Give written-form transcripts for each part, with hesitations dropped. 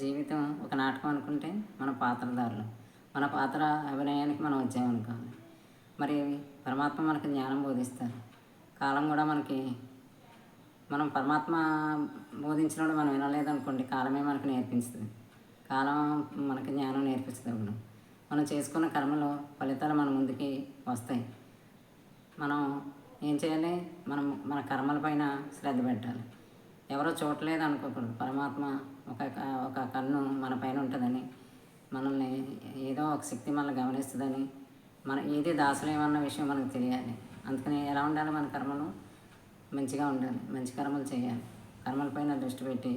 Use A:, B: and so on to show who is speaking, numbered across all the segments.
A: జీవితం ఒక నాటకం అనుకుంటే మన పాత్రధారులు. మన పాత్ర అభినయానికి మనం వచ్చామనుకోవాలి. మరి పరమాత్మ మనకు జ్ఞానం బోధిస్తారు. కాలం కూడా మనం పరమాత్మ బోధించినప్పుడు మనం వినలేదనుకోండి, కాలమే మనకు నేర్పిస్తుంది. కాలం మనకి జ్ఞానం నేర్పిస్తుంది. మనం చేసుకున్న కర్మలో ఫలితాలు మన ముందుకి వస్తాయి. మనం ఏం చేయాలి? మన కర్మల పైన శ్రద్ధ పెట్టాలి. ఎవరో చూడలేదు అనుకోకూడదు. పరమాత్మ ఒక కన్ను మన పైన ఉంటుందని, మనల్ని ఏదో ఒక శక్తి మనల్ని గమనిస్తుందని, మన ఏది దాసలేమన్న విషయం మనకు తెలియాలి. అందుకని ఎలా ఉండాలి? మన కర్మలు మంచిగా ఉండాలి. మంచి కర్మలు చేయాలి. కర్మలపైన దృష్టి పెట్టి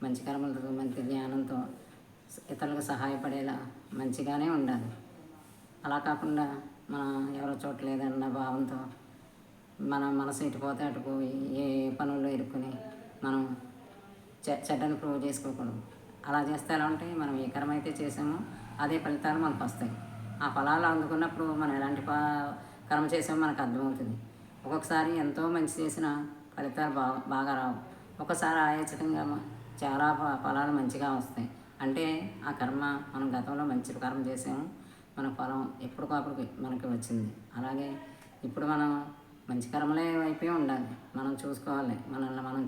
A: మంచి కర్మలతో, మంచి జ్ఞానంతో ఇతరులకు సహాయపడేలా మంచిగానే ఉండాలి. అలా కాకుండా మనం ఎవరో చూడలేదన్న భావంతో మన మనసు ఇటుపోతే అటుపోయి ఏ పనుల్లో ఇరుక్కుని మనం చెడ్డను ప్రూవ్ చేసుకోకూడదు. అలా చేస్తే ఎలా ఉంటాయి? మనం ఏ కర్మ అయితే చేసామో అదే ఫలితాలు మనకు వస్తాయి. ఆ ఫలాలు అందుకున్నప్పుడు మనం ఎలాంటి కర్మ చేసామో మనకు అర్థమవుతుంది. ఒక్కొక్కసారి ఎంతో మంచి చేసిన ఫలితాలు బాగా రావు. ఒకసారి ఆయాచితంగా చాలా ఫలాలు మంచిగా వస్తాయి. అంటే ఆ కర్మ మనం గతంలో మంచి కర్మ చేసాము, మన ఫలం ఎప్పటికప్పుడు మనకి వచ్చింది. అలాగే ఇప్పుడు మనం మంచి కర్మలే వైపే ఉండాలి. మనం చూసుకోవాలి. మనల్ని మనం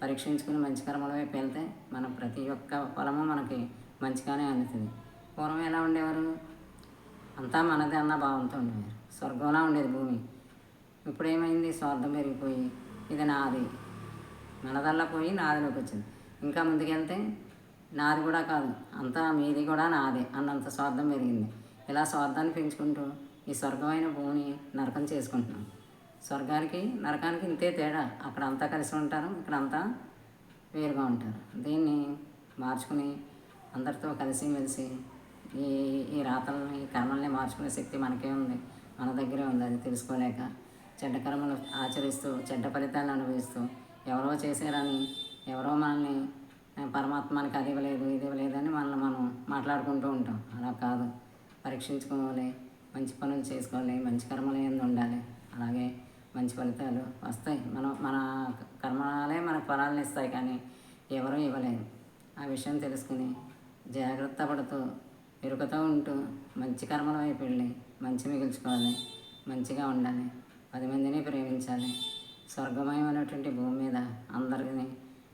A: పరీక్షించుకుని మంచి కర్మల వైపు వెళ్తే మన ప్రతి ఒక్క ఫలము మనకి మంచిగానే అందుతుంది. పూర్వం ఎలా ఉండేవారు? అంతా మనదే అన్న భావంతో ఉండేవారు. స్వర్గంలా ఉండేది భూమి. ఇప్పుడు ఏమైంది? స్వార్థం పెరిగిపోయి ఇది నాది, మనదల్లా పోయి నాదిలోకి వచ్చింది. ఇంకా ముందుకెళ్తే నాది కూడా కాదు, అంతా మీది కూడా నాదే అన్నంత స్వార్థం పెరిగింది. ఇలా స్వార్థాన్ని పెంచుకుంటూ ఈ స్వర్గమైన భూమిని నరకం చేసుకుంటున్నాం. స్వర్గానికి నరకానికి ఇంతే తేడా. అక్కడ అంతా కలిసి ఉంటారు, ఇక్కడ అంతా వేరుగా ఉంటారు. దీన్ని మార్చుకుని అందరితో కలిసిమెలిసి ఈ రాతల్ని, ఈ కర్మల్ని మార్చుకునే శక్తి మనకే ఉంది, మన దగ్గరే ఉంది. అది తెలుసుకోలేక చెడ్డ కర్మలు ఆచరిస్తూ చెడ్డ ఫలితాలను అనుభవిస్తూ ఎవరో చేశారని, ఎవరో మనల్ని పరమాత్మానికి అది ఇవ్వలేదు, ఇది ఇవ్వలేదని మనల్ని మనం మాట్లాడుకుంటూ ఉంటాం. అలా కాదు. పరీక్షించుకోవాలి, మంచి పనులు చేసుకోవాలి, మంచి కర్మలు ఏంది ఉండాలి. అలాగే మంచి ఫలితాలు వస్తాయి. మన కర్మలే మన ఫలాలను ఇస్తాయి, కానీ ఎవరూ ఇవ్వలేదు. ఆ విషయం తెలుసుకుని జాగ్రత్త పడుతూ ఎరుకతో ఉంటూ మంచి కర్మల వైపు వెళ్ళి మంచి మిగుల్చుకోవాలి, మంచిగా ఉండాలి, 10 మందిని ప్రేమించాలి. స్వర్గమయమైనటువంటి భూమి మీద అందరిని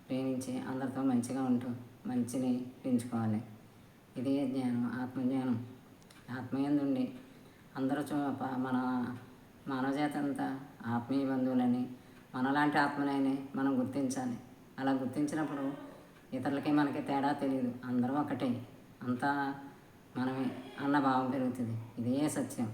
A: ప్రేమించి అందరితో మంచిగా ఉంటూ మంచిని పెంచుకోవాలి. ఇదే జ్ఞానం, ఆత్మజ్ఞానం. ఆత్మయందుండి అందరూ మన మానవజాతి అంతా ఆత్మీయ బంధువులని, మనలాంటి ఆత్మలని మనం గుర్తించాలి. అలా గుర్తించినప్పుడు ఇతరులకి మనకి తేడా తెలియదు. అందరూ ఒకటే, అంతా మనమే అన్న భావం పెరుగుతుంది. ఇదే సత్యం.